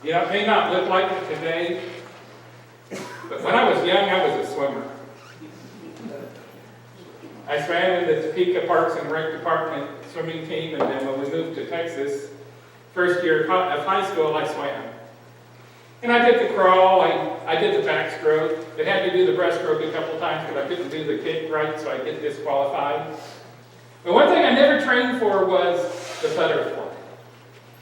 You know, it may not look like it today, but when I was young, I was a swimmer. I swam in the Topeka Parks and Rec Department swimming team, and then when we moved to Texas, first year of high school, I swam. And I did the crawl, I did the backstroke. They had to do the breaststroke a couple times, but I couldn't do the kick right, so I get disqualified. But one thing I never trained for was the butterfly.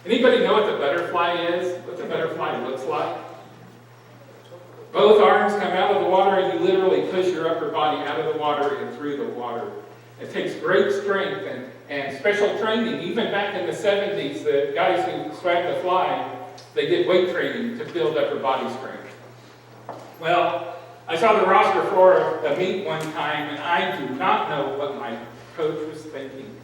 Anybody know what the butterfly is? What the butterfly looks like? Both arms come out of the water and you literally push your upper body out of the water and through the water. It takes great strength and special training. Even back in the 70s, the guys who swam the fly, they did weight training to build upper body strength. Well, I saw the roster for a meet one time, and I do not know what my coach was thinking.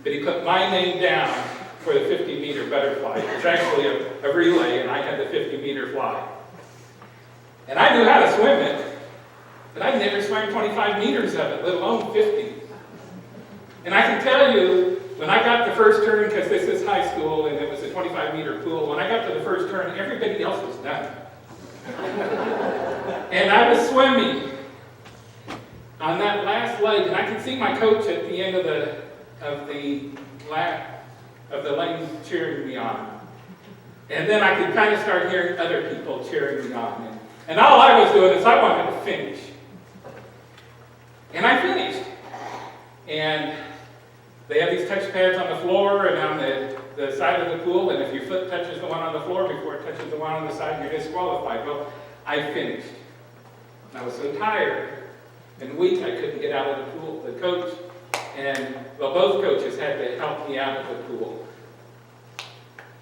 But he put my name down for the 50-meter butterfly. It was actually a relay, and I had the 50-meter fly. And I knew how to swim it, but I'd never swam 25 meters of it, let alone 50. And I can tell you, when I got the first turn, because this is high school and it was a 25-meter pool, when I got to the first turn, everybody else was done. And I was swimming on that last leg, and I could see my coach at the end of the lane cheering me on. And then I could kind of start hearing other people cheering me on. And all I was doing is I wanted to finish. And I finished. And they have these touch pads on the floor and on the side of the pool, and if your foot touches the one on the floor before it touches the one on the side, you're disqualified. Well, I finished. And I was so tired and weak I couldn't get out of the pool. The coach both coaches had to help me out of the pool.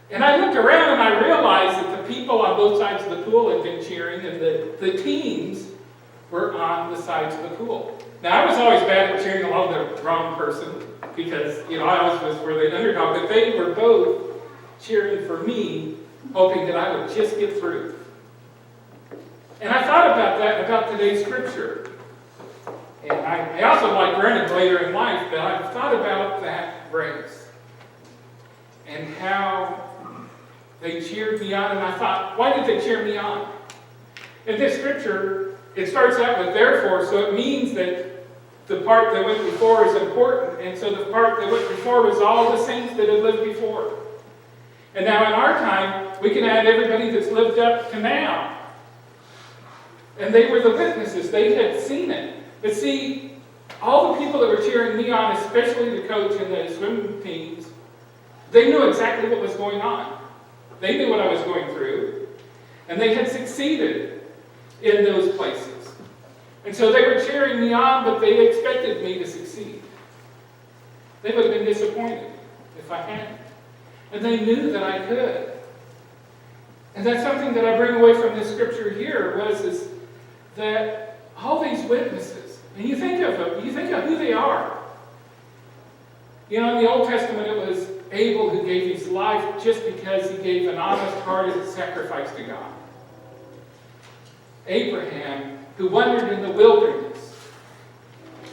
And I looked around and I realized that the people on both sides of the pool had been cheering, and the teams were on the sides of the pool. Now, I was always bad at cheering along the wrong person because, I always was for the underdog, but they were both cheering for me, hoping that I would just get through. And I thought about that, about today's scripture. And I also like running later in life, but I've thought about that race and how they cheered me on, and I thought, why did they cheer me on? In this scripture, it starts out with therefore, so it means that the part that went before is important, and so the part that went before was all the saints that had lived before. And now in our time, we can add everybody that's lived up to now. And they were the witnesses. They had seen it. But see, all the people that were cheering me on, especially the coach and the swim teams, they knew exactly what was going on. They knew what I was going through. And they had succeeded in those places. And so they were cheering me on, but they expected me to succeed. They would have been disappointed if I hadn't. And they knew that I could. And that's something that I bring away from this scripture here is that all these witnesses, and you think of them, you think of who they are. In the Old Testament it was Abel who gave his life just because he gave an honest-hearted sacrifice to God. Abraham, who wandered in the wilderness.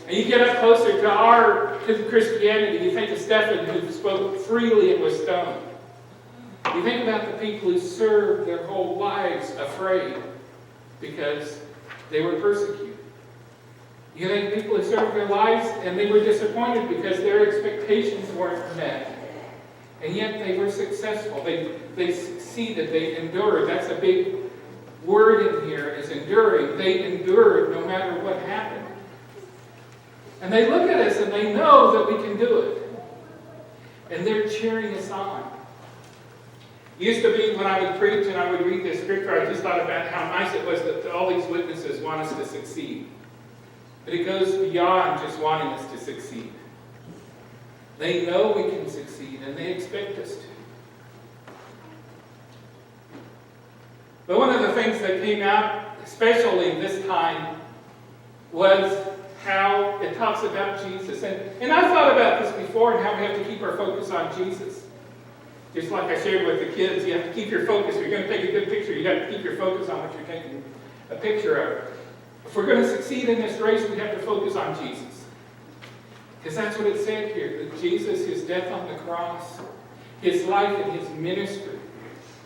And you get up closer to Christianity, you think of Stephen, who spoke freely and was stoned. You think about the people who served their whole lives afraid because they were persecuted. You think people who served their lives and they were disappointed because their expectations weren't met. And yet they were successful. They succeeded. They endured. That's a big word in here, is enduring. They endured no matter what happened. And they look at us and they know that we can do it. And they're cheering us on. It used to be when I would preach and I would read this scripture, I just thought about how nice it was that all these witnesses want us to succeed. But it goes beyond just wanting us to succeed. They know we can succeed and they expect us to. But one of the things that came out, especially this time, was how it talks about Jesus. And I've thought about this before and how we have to keep our focus on Jesus. Just like I shared with the kids, you have to keep your focus. If you're going to take a good picture, you have to keep your focus on what you're taking a picture of. If we're going to succeed in this race, we have to focus on Jesus. Because that's what it said here, that Jesus, his death on the cross, his life and his ministry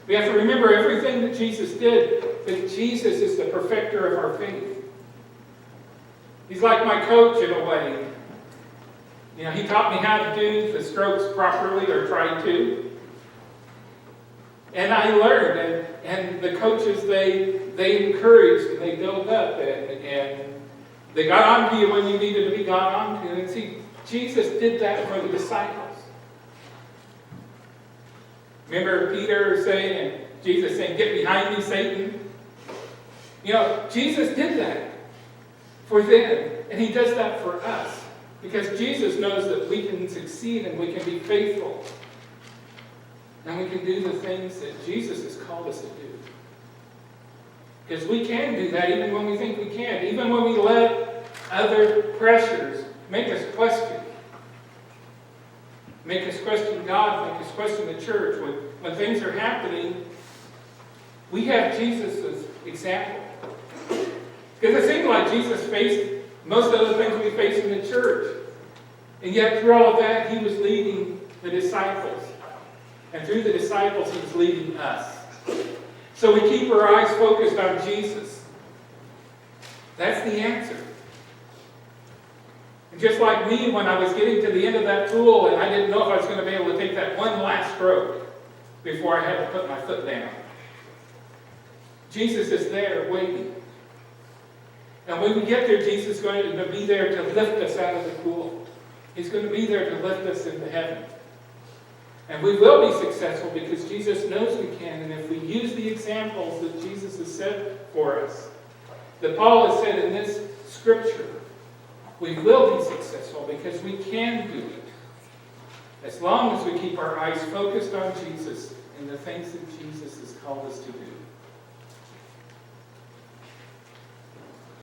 We have to remember everything that Jesus did, that Jesus is the perfecter of our faith. He's like my coach in a way. You know, he taught me how to do the strokes properly, or try to. And I learned, and the coaches, they encouraged and they built up, and they got onto you when you needed to be got onto. And see, Jesus did that for the disciples. Remember Peter saying, and Jesus saying, "Get behind me, Satan." You know, Jesus did that for them, and he does that for us. Because Jesus knows that we can succeed and we can be faithful. And we can do the things that Jesus has called us to do. Because we can do that even when we think we can't. Even when we let other pressures make us question. Make us question God, make us question the church. When things are happening, we have Jesus as example. Because it seems like Jesus faced most of the things we face in the church. And yet through all of that, he was leading the disciples. And through the disciples, he was leading us. So we keep our eyes focused on Jesus. That's the answer. And just like me, when I was getting to the end of that pool, and I didn't know if I was going to be able to take that one last stroke before I had to put my foot down. Jesus is there waiting. And when we get there, Jesus is going to be there to lift us out of the pool. He's going to be there to lift us into heaven. And we will be successful because Jesus knows we can. And if we use the examples that Jesus has set for us, that Paul has said in this scripture, we will be successful because we can do it. As long as we keep our eyes focused on Jesus and the things that Jesus has called us to do.